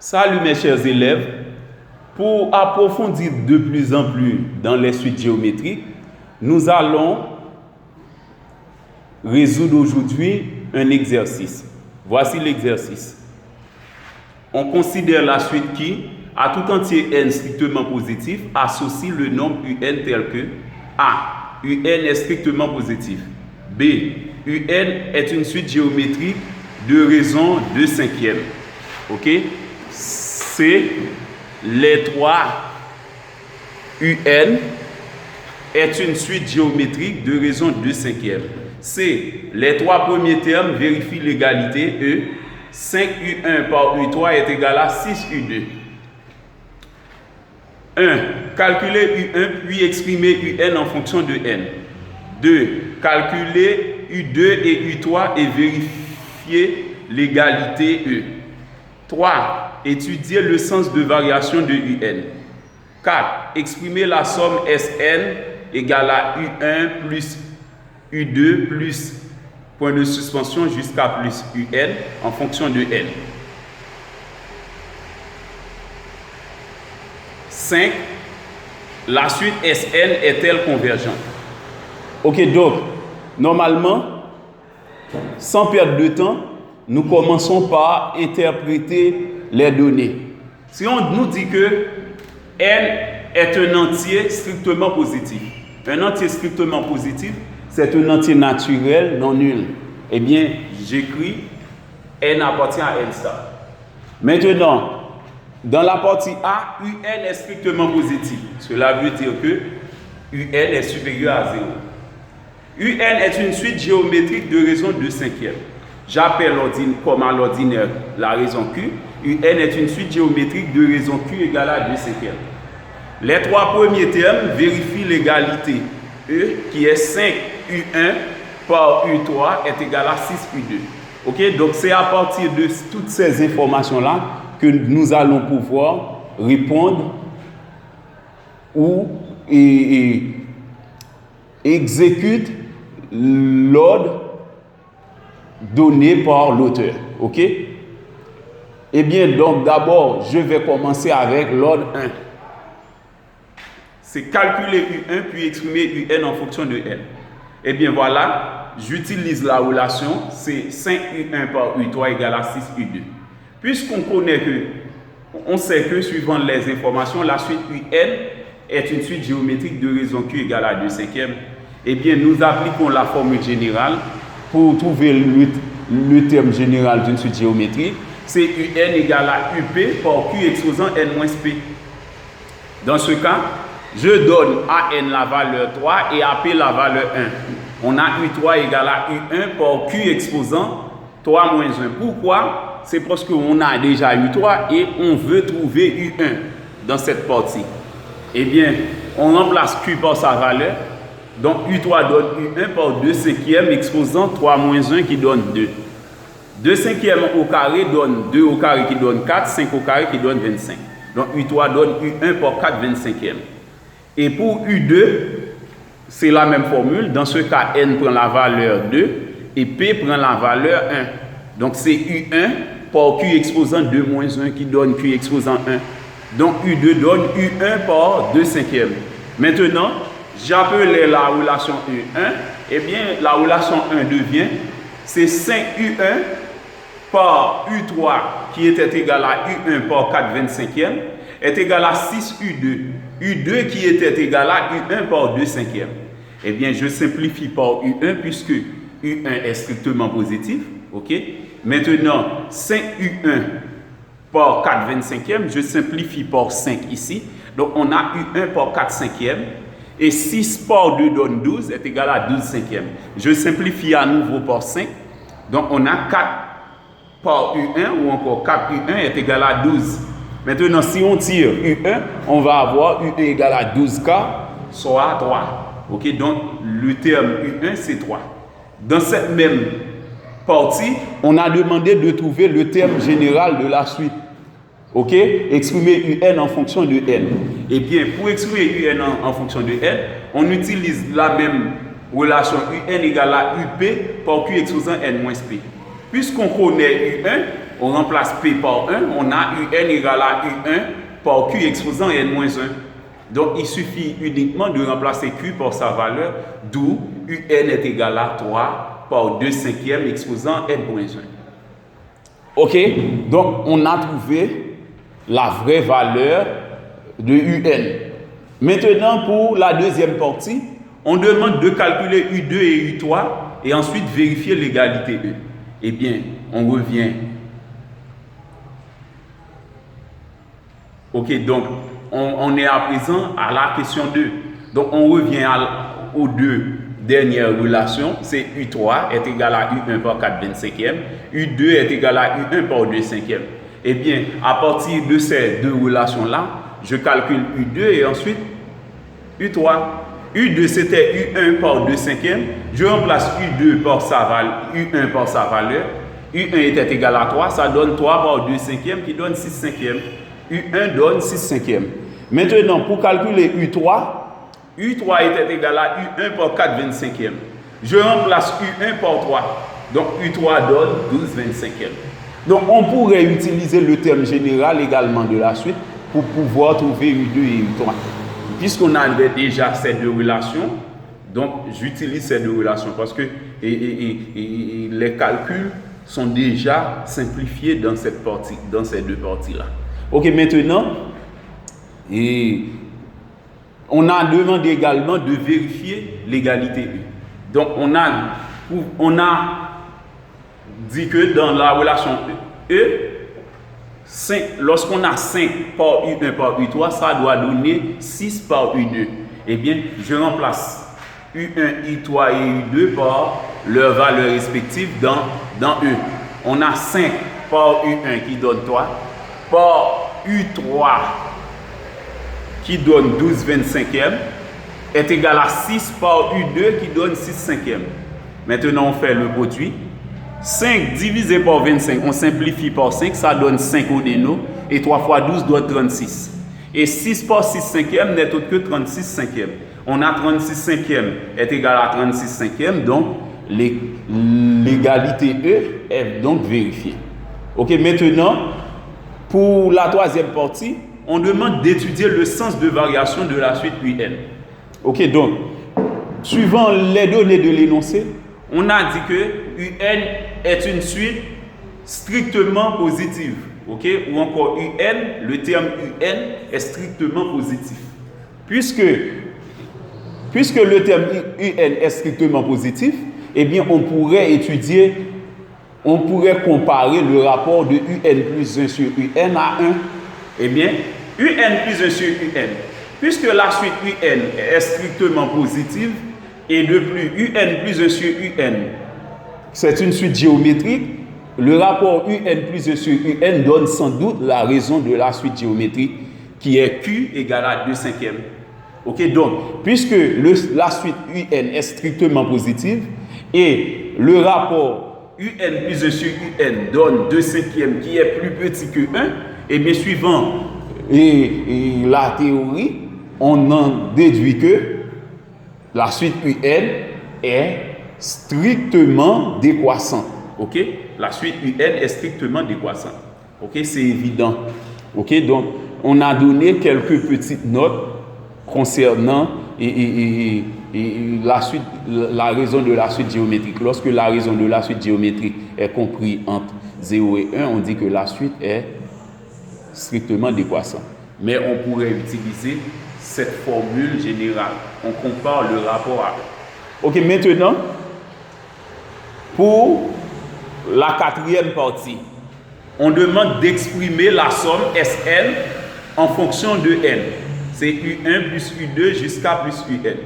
Salut mes chers élèves. Pour approfondir de plus en plus dans les suites géométriques, nous allons résoudre aujourd'hui un exercice. Voici l'exercice. On considère la suite qui, à tout entier n strictement positif, associe le nombre un tel que a. Un est strictement positif. B. Un est une suite géométrique de raison de cinquième. Ok? C. Les 3 UN est une suite géométrique de raison de cinquième. C. Les 3 premiers termes vérifient l'égalité. E. 5U1 par U3 est égal à 6U2. 1. Calculer U1 puis exprimer UN en fonction de N. 2. Calculer U2 et U3 et vérifier l'égalité E. 3. Étudier le sens de variation de UN. 4. Exprimer la somme Sn égale à U1 plus U2 plus point de suspension jusqu'à plus UN en fonction de N. 5. La suite Sn est-elle convergente? Ok, donc, normalement, sans perdre de temps, nous commençons par interpréter les données. Si on nous dit que N est un entier strictement positif, un entier strictement positif, c'est un entier naturel non nul. Eh bien, j'écris N appartient à N star. Maintenant, dans la partie A, UN est strictement positif. Cela veut dire que UN est supérieur à 0. UN est une suite géométrique de raison de cinquième. J'appelle comme à l'ordinaire la raison Q. UN est une suite géométrique de raison Q égale à 2 cinquièmes. Les 3 premiers termes vérifient l'égalité E qui est 5U1 par U3 est égal à 6U2. Ok, donc c'est à partir de toutes ces informations-là que nous allons pouvoir répondre ou exécute l'ordre donné par l'auteur. Ok? Eh bien, donc d'abord, je vais commencer avec l'ordre 1. C'est calculer U1 puis exprimer UN en fonction de N. Eh bien, voilà, j'utilise la relation, c'est 5U1 par U3 égale à 6U2. Puisqu'on connaît que, on sait que suivant les informations, la suite UN est une suite géométrique de raison Q égale à 2 cinquièmes, eh bien, nous appliquons la formule générale pour trouver le terme général d'une suite géométrique. C'est UN égale à UP par Q exposant N-P. Dans ce cas, je donne à N la valeur 3 et à P la valeur 1. On a U3 égale à U1 par Q exposant 3 moins 1. Pourquoi? C'est parce qu'on a déjà U3 et on veut trouver U1 dans cette partie. Eh bien, on remplace Q par sa valeur. Donc, U3 donne U1 par 2 cinquièmes exposant 3 moins 1 qui donne 2. 2 cinquièmes au carré donne 2 au carré qui donne 4, 5 au carré qui donne 25. Donc, U3 donne U1 par 4 25e. Et pour U2, c'est la même formule. Dans ce cas, N prend la valeur 2 et P prend la valeur 1. Donc, c'est U1 par Q exposant 2 moins 1 qui donne Q exposant 1. Donc, U2 donne U1 par 2 cinquièmes. Maintenant, j'appelais la relation U1. Eh bien, la relation 1 devient, c'est 5U1 par U3 qui était égal à U1 par 4 25e est égal à 6U2. U2 qui était égal à U1 par 2 cinquièmes. Eh bien, je simplifie par U1 puisque U1 est strictement positif. Ok? Maintenant, 5U1 par 4 25e, je simplifie par 5 ici. Donc, on a U1 par 4 cinquièmes. Et 6 par 2 donne 12 est égal à 12 cinquièmes. Je simplifie à nouveau par 5. Donc, on a 4 par U1 ou encore 4U1 est égal à 12. Maintenant, si on tire U1, on va avoir U1 égal à 12K, soit 3. Ok, donc le terme U1, c'est 3. Dans cette même partie, on a demandé de trouver le terme général de la suite. Ok, exprimer UN en fonction de N. Eh bien, pour exprimer UN en fonction de N, on utilise la même relation UN égale à UP par Q exposant N moins P. Puisqu'on connaît U1, on remplace P par 1, on a UN égale à U1 par Q exposant N-1. Donc, il suffit uniquement de remplacer Q par sa valeur, d'où UN est égal à 3 par 2 cinquièmes exposant N-1. OK? Donc, on a trouvé la vraie valeur de UN. Maintenant, pour la deuxième partie, on demande de calculer U2 et U3 et ensuite vérifier l'égalité E. Eh bien, on revient. OK, donc, on est à présent à la question 2. Donc, on revient aux deux dernières relations. C'est U3 est égal à U1 par 4/25e. U2 est égal à U1 par 2 cinquièmes. Eh bien, à partir de ces deux relations-là, je calcule U2 et ensuite U3. U2 c'était U1 par 2 cinquièmes. Je remplace U2 par U1 par sa valeur. U1 était égal à 3, ça donne 3 par 2 cinquièmes qui donne 6 cinquièmes. U1 donne 6 cinquièmes. Maintenant, pour calculer U3 était égal à U1 par 4/25e. Je remplace U1 par 3. Donc U3 donne 12/25e. Donc on pourrait utiliser le terme général également de la suite pour pouvoir trouver U2 et U3. Puisqu'on avait déjà ces deux relations, donc j'utilise ces deux relations parce que les calculs sont déjà simplifiés dans cette partie, dans ces deux parties-là. OK, maintenant, on a demandé également de vérifier l'égalité E. Donc, on a dit que dans la relation E, lorsqu'on a 5 par U1 par U3, ça doit donner 6 par U2. Eh bien, je remplace U1, U3 et U2 par leurs valeurs respectives dans E. On a 5 par U1 qui donne 3, par U3 qui donne 12/25e est égal à 6 par U2 qui donne 6 cinquièmes. Maintenant, on fait le produit. 5 divisé par 25, on simplifie par 5, ça donne 5 au déno, et 3 fois 12 donne 36. Et 6 par 6 cinquièmes n'est autre que 36 cinquièmes. On a 36 cinquièmes est égal à 36 cinquièmes, donc l'égalité E est donc vérifiée. OK, maintenant, pour la troisième partie, on demande d'étudier le sens de variation de la suite UN. OK, donc, suivant les données de l'énoncé, on a dit que UN est une suite strictement positive. OK, ou encore UN, le terme UN est strictement positif. Puisque le terme UN est strictement positif, eh bien, on pourrait comparer le rapport de UN plus 1 sur UN à 1. Eh bien, UN plus 1 sur UN. Puisque la suite UN est strictement positive, et de plus, UN plus 1 sur UN, c'est une suite géométrique, le rapport UN plus 1 sur UN donne sans doute la raison de la suite géométrique, qui est Q égale à 2 cinquièmes. OK, donc, puisque la suite UN est strictement positive, et le rapport UN plus 1 sur UN donne 2 cinquièmes qui est plus petit que 1, et bien suivant la théorie, on en déduit que la suite UN est strictement décroissante. OK? La suite UN est strictement décroissante. OK? C'est évident. OK? Donc, on a donné quelques petites notes concernant la raison de la suite géométrique. Lorsque la raison de la suite géométrique est comprise entre 0 et 1, on dit que la suite est strictement décroissante. Mais on pourrait utiliser cette formule générale. On compare le rapport à eux. OK, maintenant, pour la quatrième partie, on demande d'exprimer la somme SN en fonction de N. C'est U1 plus U2 jusqu'à plus UN.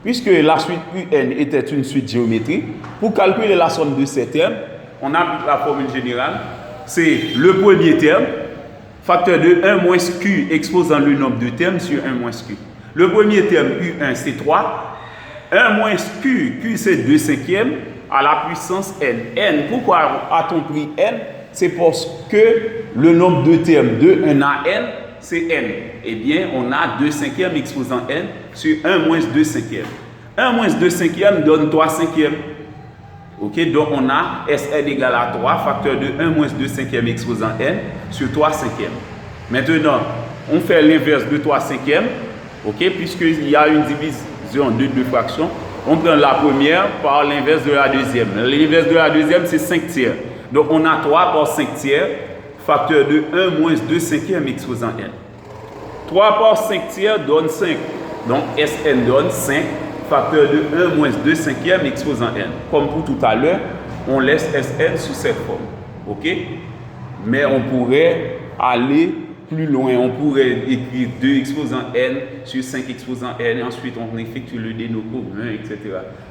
Puisque la suite UN était une suite géométrique, pour calculer la somme de ces termes, on applique la formule générale. C'est le premier terme, facteur de 1 moins Q exposant le nombre de termes sur 1 moins Q. Le premier terme U1 c'est 3. 1 moins Q, Q c'est 2 cinquièmes à la puissance N. N, pourquoi a-t-on pris N? C'est parce que le nombre de termes de 1 à N, c'est N. Eh bien, on a 2 cinquièmes exposant N sur 1 moins 2 cinquièmes. 1 moins 2 cinquièmes donne 3 cinquièmes. Ok, donc on a Sn égale à 3, facteur de 1 moins 2 cinquième exposant n sur 3 cinquième. Maintenant, on fait l'inverse de 3 cinquième, ok, puisqu'il y a une division de deux fractions. On prend la première par l'inverse de la deuxième. L'inverse de la deuxième, c'est 5 tiers. Donc on a 3 par 5 tiers, facteur de 1 moins 2 cinquième exposant n. 3 par 5 tiers donne 5. Donc Sn donne 5, facteur de 1 moins 2 cinquième exposant n. Comme pour tout à l'heure, on laisse Sn sous cette forme. Ok? Mais on pourrait aller plus loin. On pourrait écrire 2 exposant n sur 5 exposant n. Et ensuite, on effectue le dénoco 1, etc.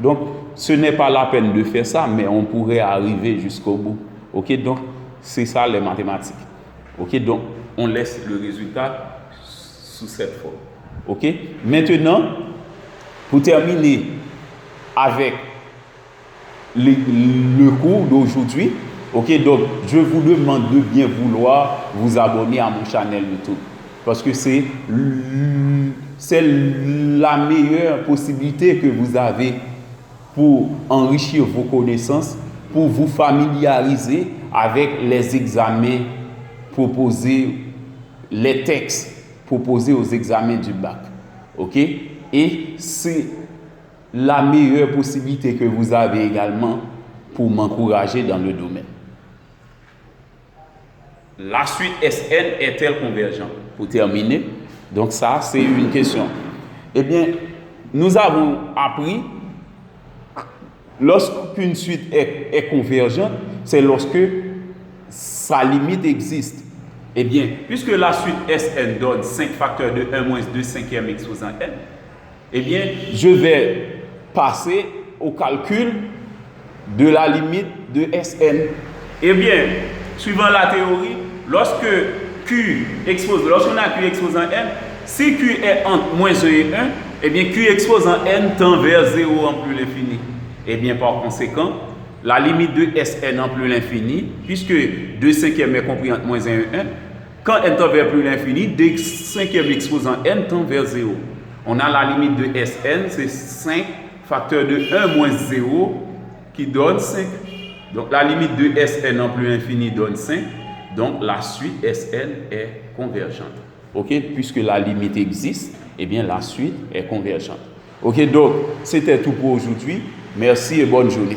Donc, ce n'est pas la peine de faire ça, mais on pourrait arriver jusqu'au bout. Ok? Donc, c'est ça les mathématiques. Ok? Donc, on laisse le résultat sous cette forme. Ok? Maintenant, pour terminer avec le cours d'aujourd'hui, ok, donc je vous demande de bien vouloir vous abonner à mon channel YouTube parce que c'est la meilleure possibilité que vous avez pour enrichir vos connaissances, pour vous familiariser avec les examens proposés, les textes proposés aux examens du bac. Ok? Et c'est la meilleure possibilité que vous avez également pour m'encourager dans le domaine. La suite Sn est-elle convergente? Pour terminer, donc ça c'est une question. Eh bien, nous avons appris lorsqu'une suite est convergente, c'est lorsque sa limite existe. Eh bien, puisque la suite Sn donne 5 facteurs de 1 moins 2 cinquième exposant n, eh bien, je vais passer au calcul de la limite de Sn. Eh bien, suivant la théorie, lorsqu'on a Q exposant n, si Q est entre moins 1 et 1, eh bien, Q exposant n tend vers 0 en plus l'infini. Eh bien, par conséquent, la limite de Sn en plus l'infini, puisque 2 cinquièmes est compris entre moins 1 et 1, quand n tend vers plus l'infini, 2 cinquièmes exposant n tend vers 0. On a la limite de Sn, c'est 5 facteur de 1 moins 0 qui donne 5. Donc la limite de Sn en plus infini donne 5. Donc la suite Sn est convergente. Ok, puisque la limite existe, eh bien la suite est convergente. Ok, donc c'était tout pour aujourd'hui. Merci et bonne journée.